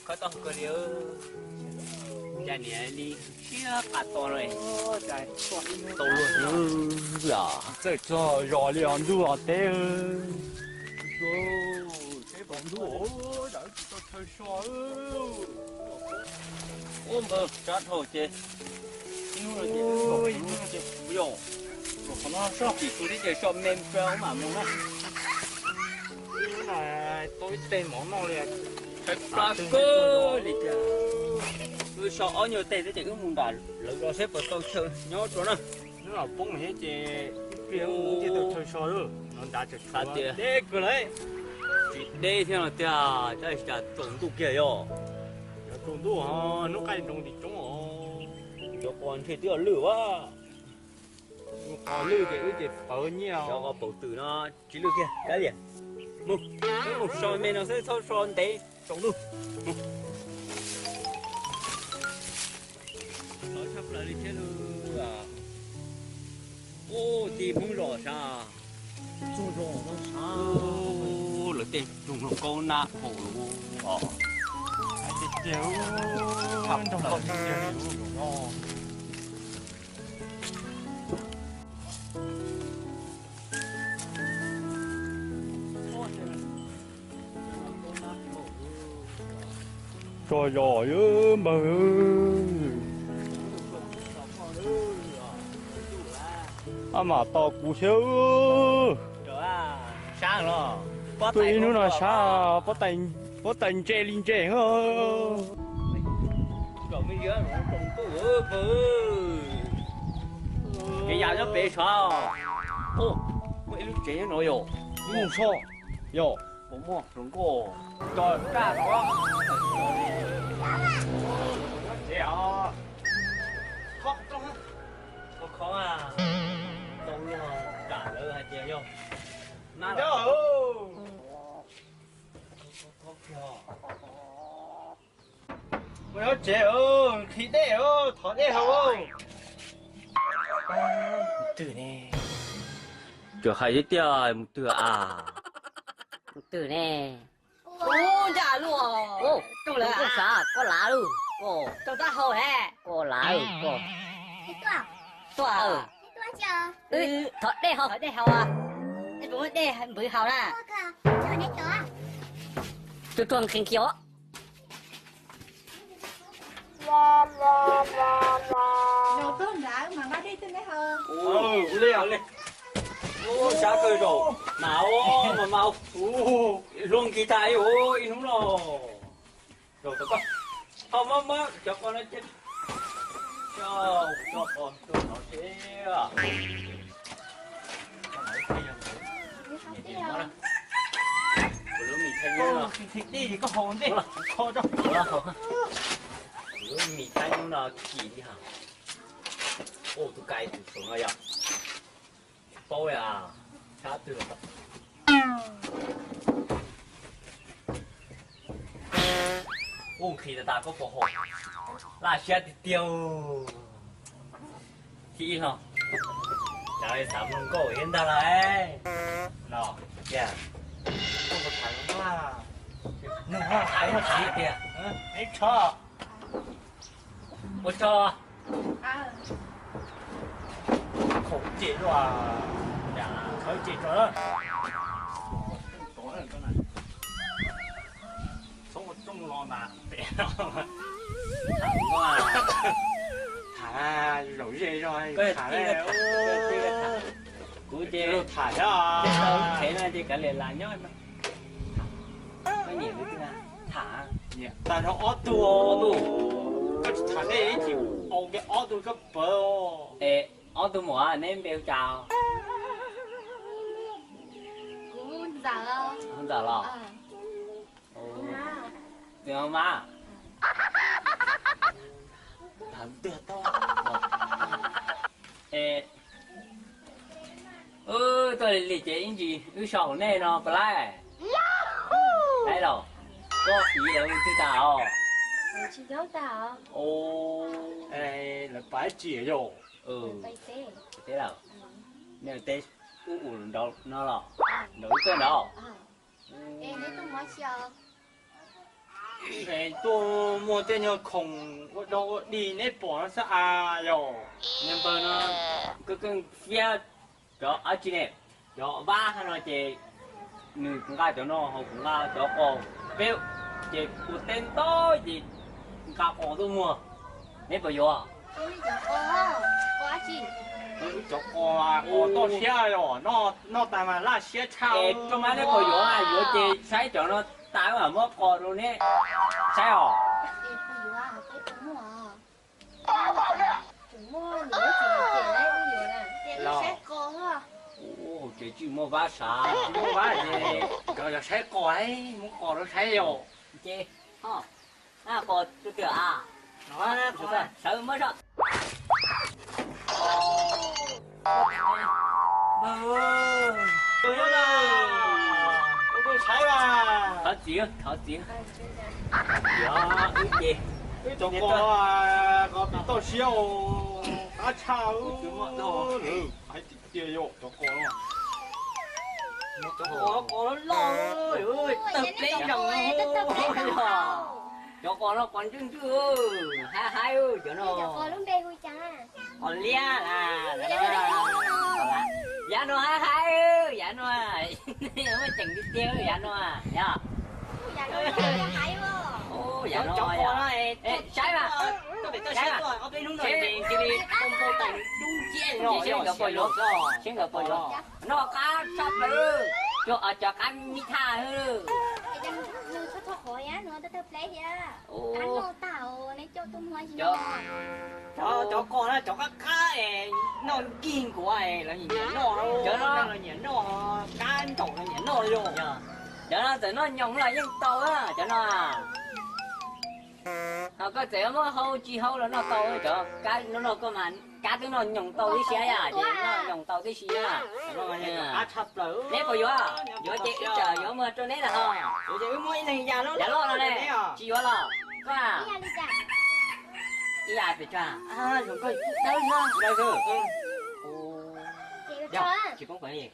có tao có điều cha này đi chia cả to rồi to luôn là这这热量多少的？哟，这帮子哦，然后就太爽哦。我们扎头去，因为这不用，我可能上比处理这上面不要嘛么呢？哎，都得忙忙的。还八个里家，我上熬牛带的这个木板，老早些不到车，鸟着呢。你老崩些这，别我这都太爽了，能打这啥的？这个嘞，那天了的啊，这是中毒嘅哟，要种多哈，侬该种的种哦。要关切掉路啊，我溜的有点白鸟。小个步子呢，只路嘅，该点。木上面那些草上地中毒。老差不了的天路啊，哦，地碰着啥？种种那啥，哦，了地种了高那好咯，哦，还得丢，差不多丢哦。trời ơi mà mà to cú xíu rồi à sáng rồi tụi nó là sao có tình chơi linh chơi hả rồi mới nhớ rồi trồng tôi cái nhà nó bé sao ô mấy lúc trẻ nó rồi không sao yo có mua trồng cô rồi ra đó trẻ à khó trong có khó à đâu luôn cả lỡ hai tiền vô má đó bây trẻ ơi khi đấy ơi thọ đấy không từ nè cho hai cái tiền một từ à từ nè ô dạ luôn ô trông là có sao có lá luôn cô trông ta hầu hè cô lá luôn cô tòa thật đấy không ở đây hầu à em muốn đây bự hầu nè tôi tuần khinh kió rồi tôm đã mà ba đi tên đấy hờ lên lên ô xa cười rồi mà mau luôn kỳ tài ôi đúng rồi rồi tao con không cho con nó chết cho con nó chết bữa mì thanh nhung thịt đi thì có hồn đi kho đâu bữa mì thanh nhung là kỳ đi hả ô tôi cay từ xuống rồi à bao à khá từ rồi ô khi là ta có phổ hộ là xe thì tiêu thì hả trời sắm luôn cổ yên ta lại nó kìa không có thằng mà nó thái nó thái kìa ấy cho một cho khổ chết rồi à dạ khởi chết rồi đó sống một trong lò nà bẻ wow thả rủi dây rồi cái thả cái đây cú chơi thả ra thế là chỉ cả liền lại nhá có nhiều cái thứ thả但係我度個茶咧條澳嘅我度個寶ê ở tôi mua anh em bèo chào cũng giờ không giờ lo được không má thằng tựa to ê tôi liệt chế những gì cứ sầu này nó phải lại đây đâu có ý đâu thứ tao chị dấu tao ô ê là bãi chìa rồi bay xe thế nào nếu tê đâu nó là nổi cái đâu Ê, lấy tôi mới chờ. Ê, tôi mua tên nhau khổng, đâu đi nếp bỏ nó sẽ à rồi. nhưng mà nó cái phía đó ở trên này đó ba hay là chị người cũng ra cho nó họ cũng ra cho cô béo chị của tên to gì cả cô tôi mua nếu bây giờ Tôi đi chờ cô ha. Cô á chị. Cho cô to xe rồi, nó tại mà là xe chào. cho mấy cái bây giờ à giờ chị sai cho nó tao mà mất cô rồi nè sai à Ê, cô vừa à, tôi cũng mua à. Chúng mua nữa chỉ là tiền đấy, bây giờ nè. Tiền nó sẽ cô ha. ô chị chỉ mua vá xả Mua quá gì, rồi là xe cô ấy, muốn cô nó xe rồi. chị hả à cô tôi kêu à Đó, chúng ta sợ mới đó tôi nhớ là tôi thấy là thở tiếng dạ cái gì cho cô có to xe cá chào. Phải tiêu vô cho cô nó. cho nó lo ơi tập lấy dòng cho con nó còn chứng chưa hai ơi cho Bây giờ cô nó lúc đây vui chả. còn lia là dạ nó hai ơi dạ nó mới chừng đi tiêu dạ nó dạ Dạ nó hay quá. ô dạ Cho nó cô nó trái mà tôi bị tôi xe rồi, ở bên đúng rồi. thì không vô tình đúng chuyện rồi xem gặp bồi lột xem gặp bồi lột nó cá sắp nữa cho cá mi tha nữa Ê, đừng có thoát khỏi á, nữa tôi lấy vậy. Ăn nô tàu, này cho tôi mua gì Cho- nữa. Cho con nó cho cá nó kiên của ai là nhìn nó Cho nó- là nhìn nó cá trộn là nhìn nó vô. cho nó tự nó nhồng lại dân tàu á cho nó họ có thể mà hâu chi hâu là nó tàu cho cá nó có mà cá tiếng nó nhồng tàu tí xíu à chị nó nhồng tàu tí xíu à Cá chập rồi. nếu bây giờ giờ chị ít chờ giờ mà cho nên là thôi Rồi chị mới này nhà nó dạ lo rồi đây chị vô lo có à Đi ăn đi chả. ý ai phải cho À, rồi coi đâu ra đây cơ. Chị có dạ cho. chị cũng phải gì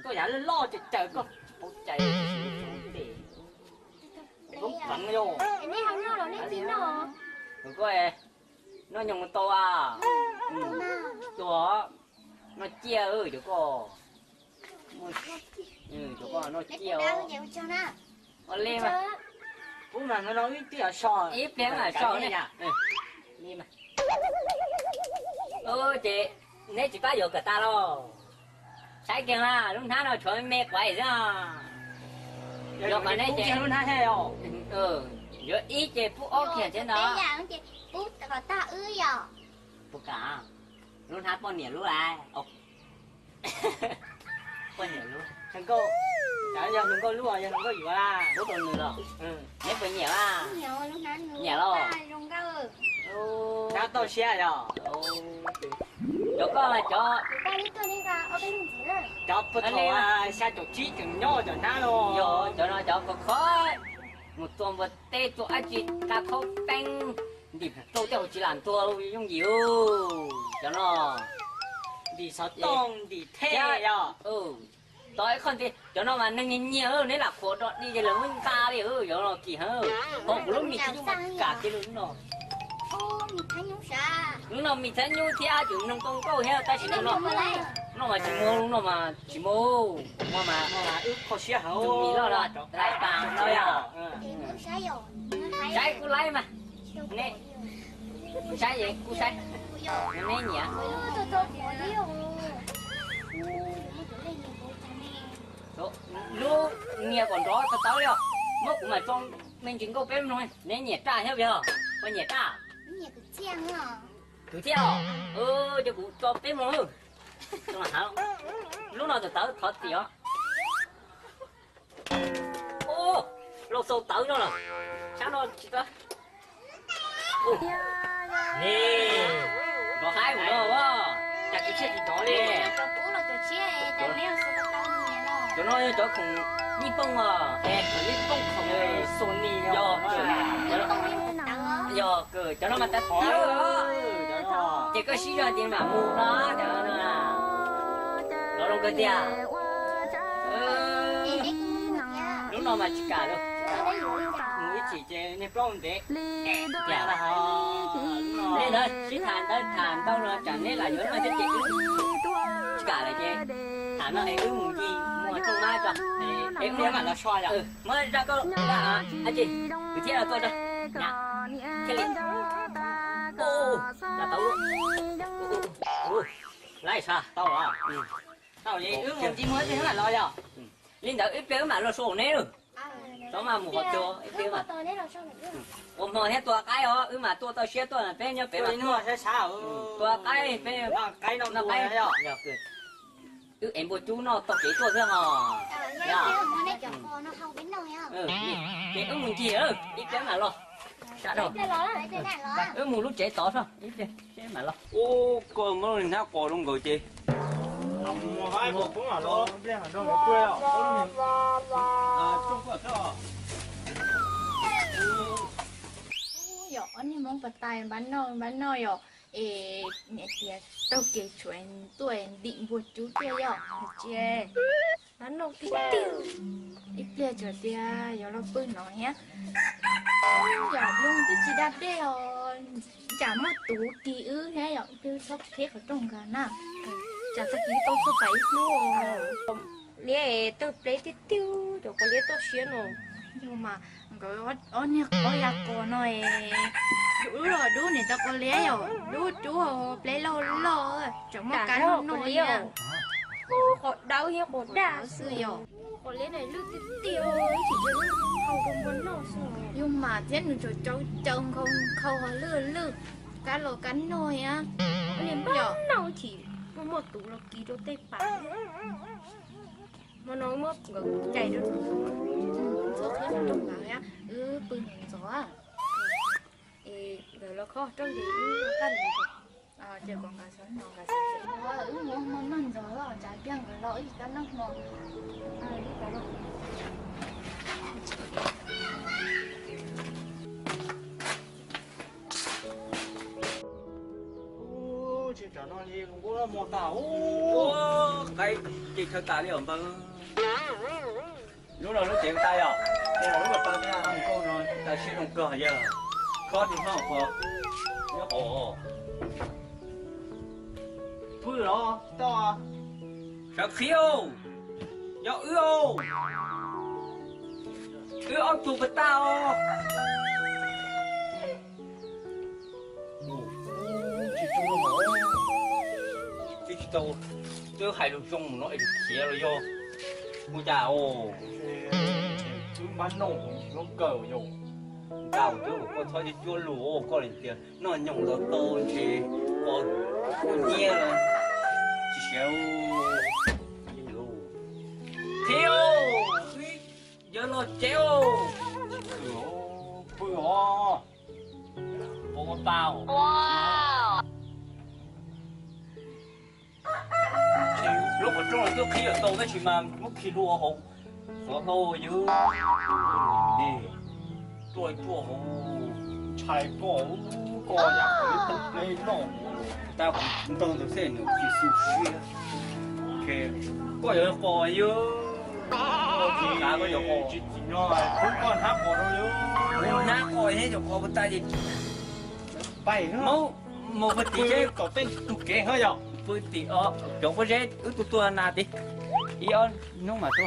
có giả lên lo chị chờ có chạy cũng phận vô Em đi không nó rồi, đi chín rồi. rồi có nó nhồng to à to nó chia ơi chỗ cô chỗ cô nó Lấy chia cô đau vậy cho nó. nó lên mà cũng là nó nói tí là sò. ít phén là sao này đi mà chị nếu chị có được cả ta đâu sai kia là lúc tháng nào chuẩn mẹ quậy ra Rồi mà này chị luôn ha theo. giờ ít chị phụ ốc kia trên đó Bây giờ chị bút có ta ư giờ. phụ cả lúc tháng con nhỉ lúc ai ốc con nhỉ lúc Thằng cô. Chả giờ thằng cô lúc rồi giờ thằng cô gì à? bố tôi nữa rồi nếu phải nhỉ à Nhiều lúc nãy nữa. Nhà lo. Rong rau. Đã to xe rồi. chỗ có là chỗ Qua đi tôi đi ra ở bên gì nữa. Cho bớt thầu à, xe chỗ chí chừng nhỏ cho nó luôn. vô chỗ nó chỗ có khó một tuần một tê chỗ anh chị cá khâu bánh đi tôi theo chỉ làm tua dùng nhiều cho nó Đi sao tông đi thế rồi. tôi không thì cho nó mà nâng nhiều nếu là khổ đó đi cho lớn mình ta đi cho nó kỳ hơn không lúc mình chỉ dùng cả cái lúc nó Ô, mình thấy nhúng xa. lúc nào mình thấy như thế chúng nông công câu hết ta chỉ nó mà chỉ mua lúc nào mà chỉ mua mà Mà ước khó xe hả? mình lo là lại bằng thôi à Thì nhúng xa rồi. Nó thấy. trái cô lấy mà Đâu có nè. gì. trái gì cô trái Cô vô. nó nhỉ Tôi bỏ đi rồi. Nó cứ lên nhìn cô cha nè. lúc nghe còn rõ tao tới rồi mất mà trong mình chỉ có bém thôi nên nhiệt tra hết giờ có nhiệt tra Nó nhìn cứ chiang à. cứ theo cho cụ cho bém rồi nhưng mà hả lúc nào thì tới thật thì đó ô lúc sau tới nó rồi sao nó chỉ tới nè có hai một đâu á chặt cái chiếc gì đó đi Cho bố là cho chia. Cho mẹ sẽ có tao nhẹ rồi. cho nó cho cùng đi bông à đi bông không Sony do Không biết thế nào. giờ cười cho nó mà ta chỉ có xí ra tiền mà mua đó cho nó là nó không có tiền Thì nó mà chỉ cả đâu Ở đây rồi đi chào. người chỉ chơi nên plong đấy dạ là họ nên là chỉ thàn đâu là chẳng nên là nhớ mà chết chỉ cả là chơi thàn nó ấy mùng gì mua trong mai cho em nếu mà nó xoay rồi mới ra câu là anh chị cứ chết là tôi đây dạ cái liền ô là tao luôn lại sao tao à tao vậy mùng gì mới thế là lo rồi linh đạo ít béo mà lo sổ nè rồi đó mà một chỗ ít béo mà Tôi đấy là sao này? hôm nay hết tua cái đó mà tua tao xé tua là bé nhá bé mà nó sẽ sao tua cái bé cái nó nó cái em bố chú nó tao chỉ tua thế mà Dạ. Nó đấy chọn con nó không biết đâu nha. cái mùng gì ơ ít béo mà lo sao đâu Đây là lấy thế này rồi. mùng lúc trẻ tỏ sao ít bé mà lo ô còn mới nào còn luôn rồi chị một hai một cũng là nó biết là nó quê à trung quốc đó Yo, anh mong bắt tay bán nồi yo. Mẹ tia tao kể chuyện tuổi định buộc chú tia yo. Chê. Bán nồi tí tiêu. Ít tia cho tia yo lo bưng nó nhá. Yo luôn cứ chỉ đáp đây yo. Chả mất tủ ký ư thế yo. Tiêu sắp thiết ở trong cả nào. Chả ta ký tao sắp phải luôn. Lẽ tôi lấy tí tiêu rồi có lẽ tôi xuyên rồi. Nhưng mà cái 언니 거야 cô nói đủ rồi đủ này tao có lẽ rồi đủ đủ lấy lâu lâu chẳng mất cái đâu nó có nói lẽ nha họ đau hiếp họ đa sư rồi có lẽ này lưu tí tiêu chỉ cho nó không có muốn nó sao nhưng mà thế nữa rồi cháu chồng không khâu họ lư cá lô cắn nồi á nên bao nào chỉ có một tủ là ký đô tê bạc mà nói mất chạy được số thế là trong bảo á bưng gió à rồi nó khó trong gì căn chờ còn cả số nào cả số muốn mặn gió là trái biang cái lỗi cái nó mò chị cho nó đi cũng có một tàu ô cái chị thật tài đi ổn vâng lúc nào nó chuyện tay à lúc mà tao nha ăn cô rồi tao xuyên đồng cờ giờ có thì không có nhớ ồ vui đó tao à sao khiêu nhớ ưu ông chụp với tao chị chú nó mở chị tao tôi hay được dùng nó được xé rồi vô mua chả ồ chú bán nông nó cờ vô tao tôi có thôi thì chua lúa có liền tiền nó nhung đó tôi thì có nhẹ là chỉ xéo thiếu giờ nó chéo vui đó bố tao lúc ở trong là tôi khi ở đâu cái chuyện mà lúc khi đua hộp số thôi chứ đi tôi chua hộp chạy cổ có nhà cái tập lên nó tao cũngต้องđược xem được chỉ số xuyên ok có giờ có chứ cá có giờ có chị nó cũng còn hát một đâu chứ nát coi hết rồi có bên tay gì bay nữa mau một vật gì chứ có tên tụ kế hơi rồi với tí chỗ có rét tụi tôi nào đi ý ơn nó mà tôi